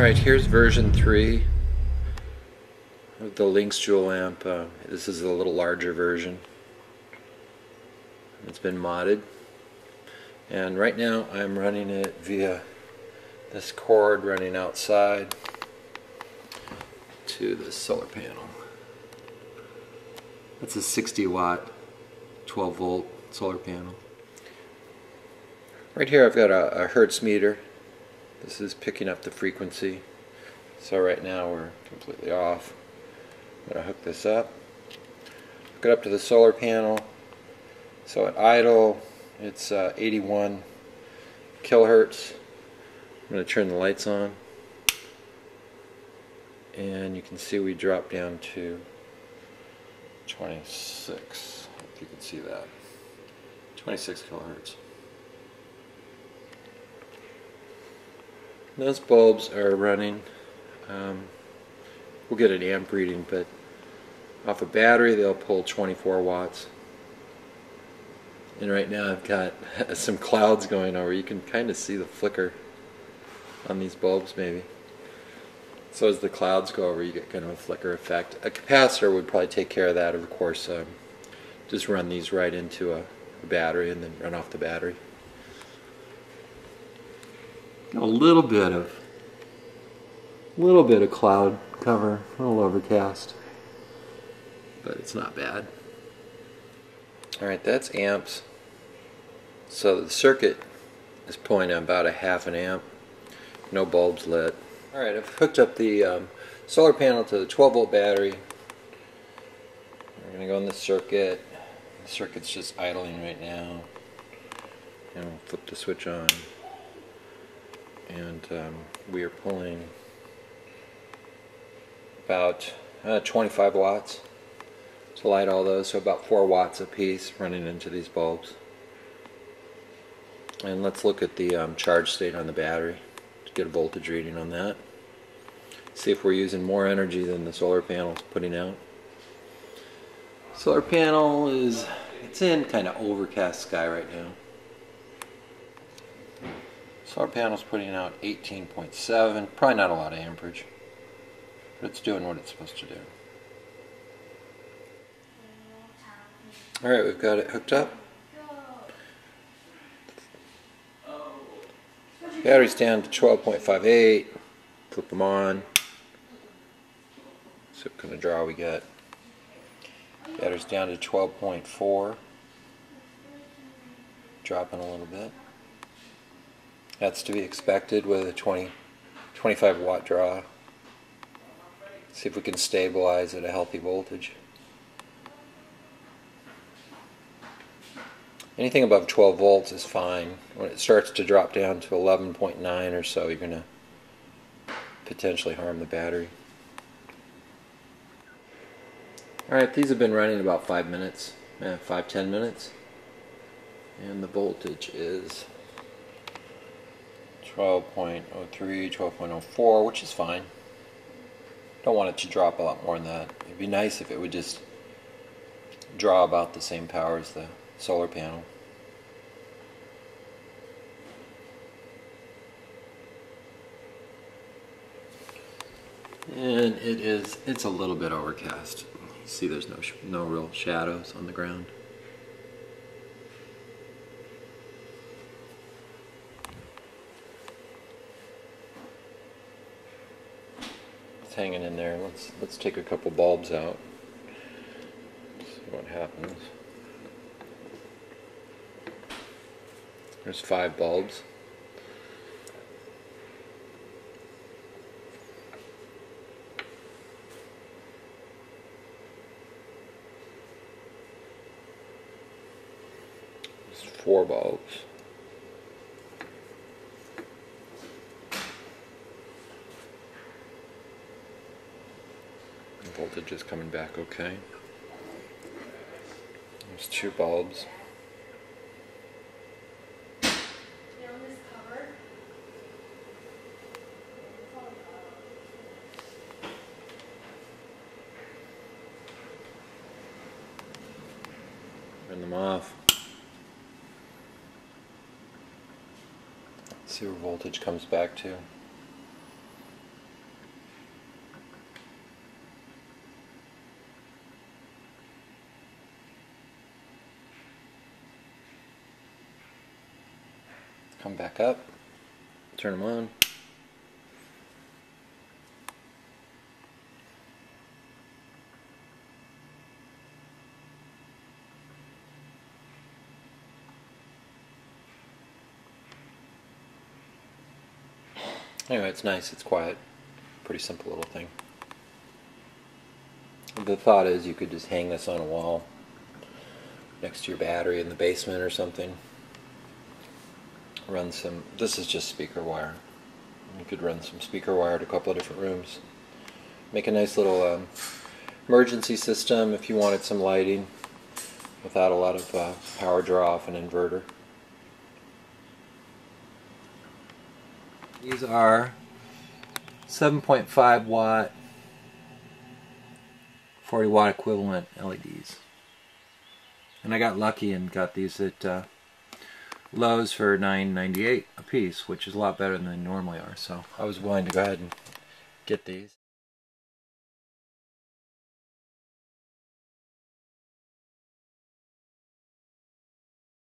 Alright, here's version 3 of the Lynx Joule amp. This is a little larger version. It's been modded. And right now I'm running it via this cord running outside to the solar panel. That's a 60 watt 12 volt solar panel. Right here I've got a Hertz meter. This is picking up the frequency. So right now we're completely off. I'm going to hook this up. Hook it up to the solar panel. So at idle it's 81 kilohertz. I'm going to turn the lights on. And you can see we drop down to 26, if you can see that. 26 kilohertz. Those bulbs are running. We'll get an amp reading, but off a battery they'll pull 24 watts. And right now I've got some clouds going over. You can kind of see the flicker on these bulbs maybe. So as the clouds go over you get kind of a flicker effect. A capacitor would probably take care of that, of course. Just run these right into a battery and then run off the battery. Got a little bit of cloud cover, a little overcast, but it's not bad. Alright, that's amps. So the circuit is pulling about a half an amp. No bulbs lit. Alright, I've hooked up the solar panel to the 12 volt battery. We're going to go in the circuit. The circuit's just idling right now. And we'll flip the switch on. And we are pulling about 25 watts to light all those, so about 4 watts a piece running into these bulbs. And let's look at the charge state on the battery to get a voltage reading on that. See if we're using more energy than the solar panel is putting out. Solar panel it's in kind of overcast sky right now. Solar panel's putting out 18.7, probably not a lot of amperage, but it's doing what it's supposed to do. Alright, we've got it hooked up. Battery's down to 12.58, flip them on. See what kind of draw we get. Battery's down to 12.4, dropping a little bit. That's to be expected with a 25 watt draw. See if we can stabilize at a healthy voltage. Anything above 12 volts is fine. When it starts to drop down to 11.9 or so, you're going to potentially harm the battery. Alright, these have been running about 5 minutes, 5-10 minutes. And the voltage is 12.03, 12.04, which is fine. Don't want it to drop a lot more than that. It'd be nice if it would just draw about the same power as the solar panel. And it's a little bit overcast. You see there's no real shadows on the ground. Hanging in there. Let's take a couple bulbs out. See what happens. There's 5 bulbs. There's 4 bulbs. Voltage is coming back okay. There's 2 bulbs. Turn them off. See where voltage comes back to. come back up, turn them on. Anyway, it's nice, it's quiet, pretty simple little thing. The thought is you could just hang this on a wall next to your battery in the basement or something. Run some, this is just speaker wire. You could run some speaker wire to a couple of different rooms. Make a nice little emergency system if you wanted some lighting without a lot of power draw off an inverter. These are 7.5 watt, 40 watt equivalent LEDs. And I got lucky and got these at Lowe's for $9.98 a piece, which is a lot better than they normally are. So I was willing to go ahead and get these.